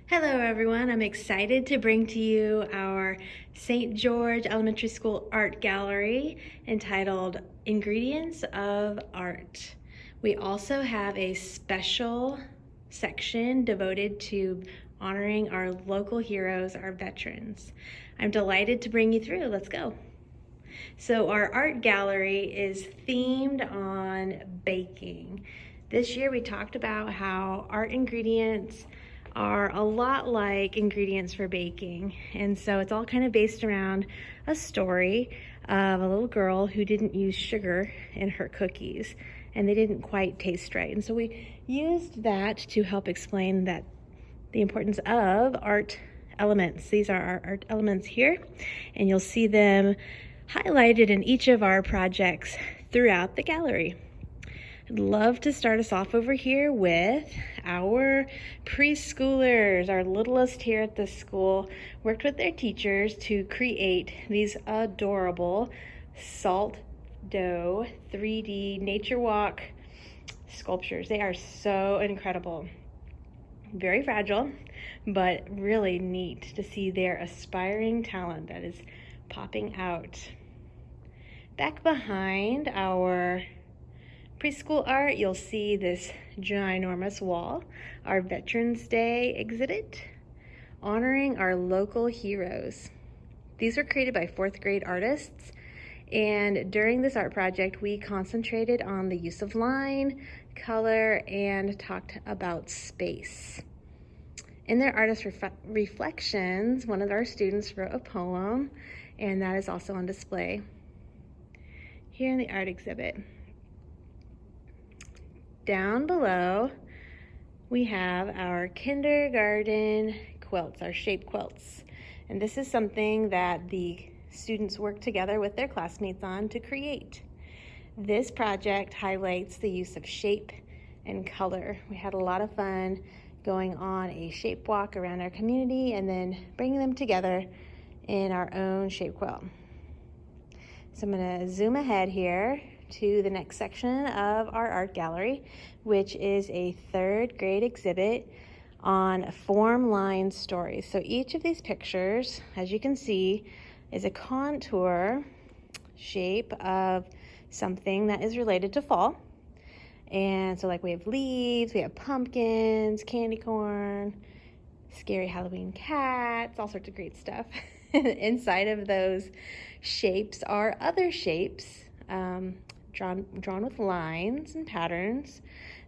Hello everyone, I'm excited to bring to you our St. George Elementary School Art Gallery entitled Ingredients of Art. We also have a special section devoted to honoring our local heroes, our veterans. I'm delighted to bring you through. Let's go. So our art gallery is themed on baking. This year we talked about how art ingredients are a lot like ingredients for baking. And so it's all kind of based around a story of a little girl who didn't use sugar in her cookies and they didn't quite taste right. And so we used that to help explain that the importance of art elements. These are our art elements here, and you'll see them highlighted in each of our projects throughout the gallery. I'd love to start us off over here with our preschoolers. Our littlest here at the school worked with their teachers to create these adorable salt dough 3D nature walk sculptures. They are so incredible. Very fragile, but really neat to see their aspiring talent that is popping out. Back behind our preschool art, you'll see this ginormous wall, our Veterans Day exhibit, honoring our local heroes. These were created by 4th grade artists, and during this art project, we concentrated on the use of line, color, and talked about space. In their artist reflections, one of our students wrote a poem, and that is also on display here in the art exhibit. Down below, we have our kindergarten quilts, our shape quilts. And this is something that the students work together with their classmates on to create. This project highlights the use of shape and color. We had a lot of fun going on a shape walk around our community and then bringing them together in our own shape quilt. So I'm going to zoom ahead here to the next section of our art gallery, which is a 3rd grade exhibit on form line stories. So each of these pictures, as you can see, is a contour shape of something that is related to fall. And so like we have leaves, we have pumpkins, candy corn, scary Halloween cats, all sorts of great stuff. Inside of those shapes are other shapes drawn with lines and patterns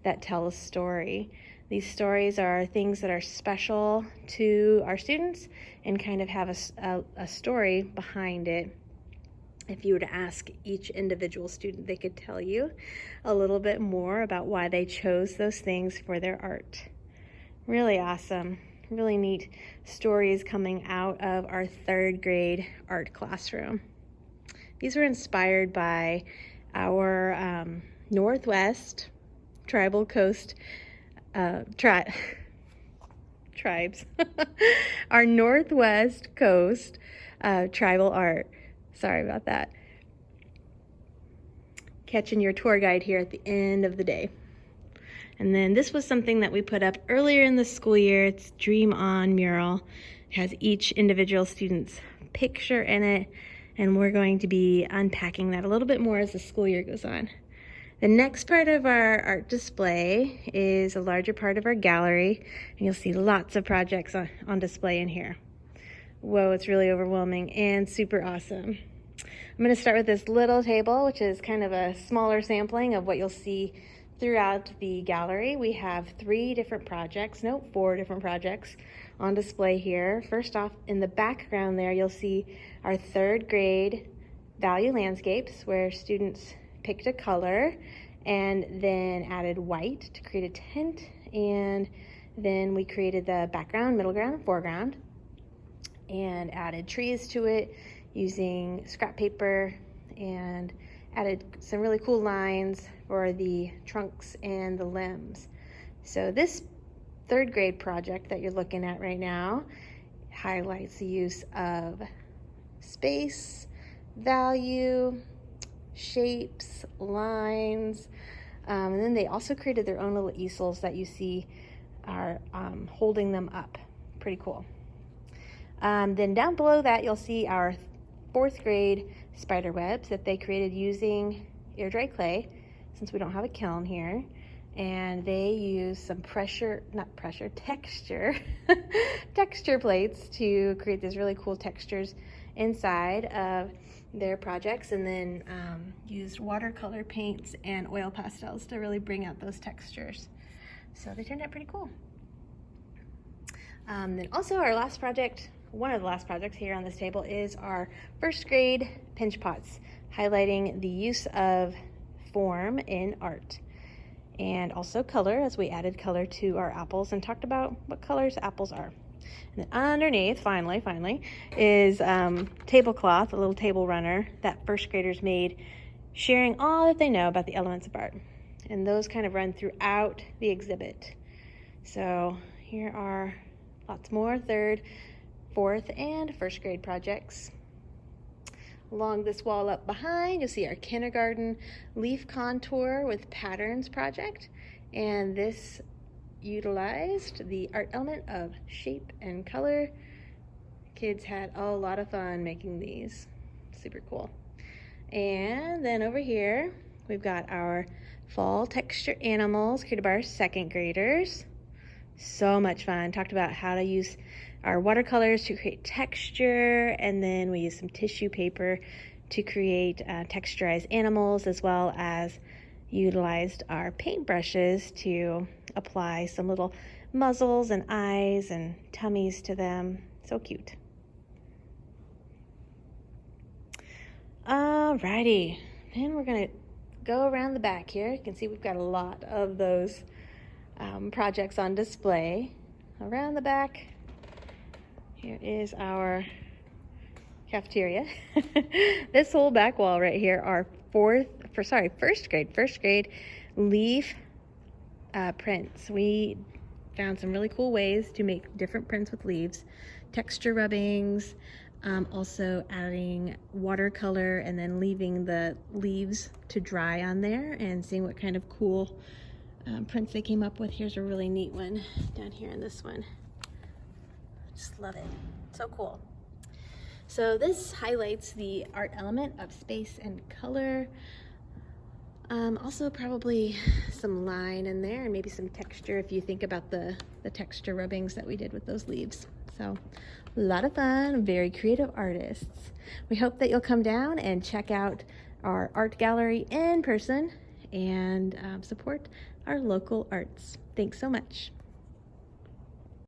that tell a story. These stories are things that are special to our students and kind of have a story behind it. If you were to ask each individual student, they could tell you a little bit more about why they chose those things for their art. Really awesome, really neat stories coming out of our 3rd grade art classroom. These were inspired by our Northwest Tribal Coast tribes, our Northwest Coast tribal art. Sorry about that. Catching your tour guide here at the end of the day. And then this was something that we put up earlier in the school year. It's Dream On mural. It has each individual student's picture in it, and we're going to be unpacking that a little bit more as the school year goes on. The next part of our art display is a larger part of our gallery, and you'll see lots of projects on display in here. Whoa, it's really overwhelming and super awesome. I'm going to start with this little table, which is kind of a smaller sampling of what you'll see throughout the gallery. We have 4 different projects on display here. First off, in the background there, you'll see our 3rd grade value landscapes, where students picked a color and then added white to create a tint, and then we created the background, middle ground, and foreground, and added trees to it using scrap paper and added some really cool lines for the trunks and the limbs. So this 3rd grade project that you're looking at right now highlights the use of space, value, shapes, lines, and then they also created their own little easels that you see are holding them up pretty cool. Then down below that, you'll see our 4th grade spider webs that they created using air dry clay, since we don't have a kiln here. And they use some texture plates to create these really cool textures inside of their projects, and then used watercolor paints and oil pastels to really bring out those textures. So they turned out pretty cool. Then also our last project, one of the last projects here on this table, is our 1st grade pinch pots, highlighting the use of form in art and also color, as we added color to our apples and talked about what colors apples are. And then underneath, finally, is tablecloth, a little table runner that 1st graders made, sharing all that they know about the elements of art. And those kind of run throughout the exhibit. So here are lots more 3rd, 4th, and 1st grade projects. Along this wall up behind, you'll see our kindergarten leaf contour with patterns project. And this utilized the art element of shape and color. Kids had a lot of fun making these. Super cool. And then over here, we've got our fall texture animals created by our 2nd graders. So much fun. Talked about how to use our watercolors to create texture, and then we used some tissue paper to create texturized animals, as well as utilized our paintbrushes to apply some little muzzles and eyes and tummies to them. So cute. Alrighty, then we're gonna go around the back here. You can see we've got a lot of those projects on display. Around the back, here is our cafeteria. This whole back wall right here are first grade leaf prints. We found some really cool ways to make different prints with leaves, texture rubbings, also adding watercolor and then leaving the leaves to dry on there and seeing what kind of cool prints they came up with. Here's a really neat one down here in this one. Just love it. So cool. So this highlights the art element of space and color. Also probably some line in there and maybe some texture if you think about the texture rubbings that we did with those leaves. So a lot of fun, very creative artists. We hope that you'll come down and check out our art gallery in person and support our local arts. Thanks so much.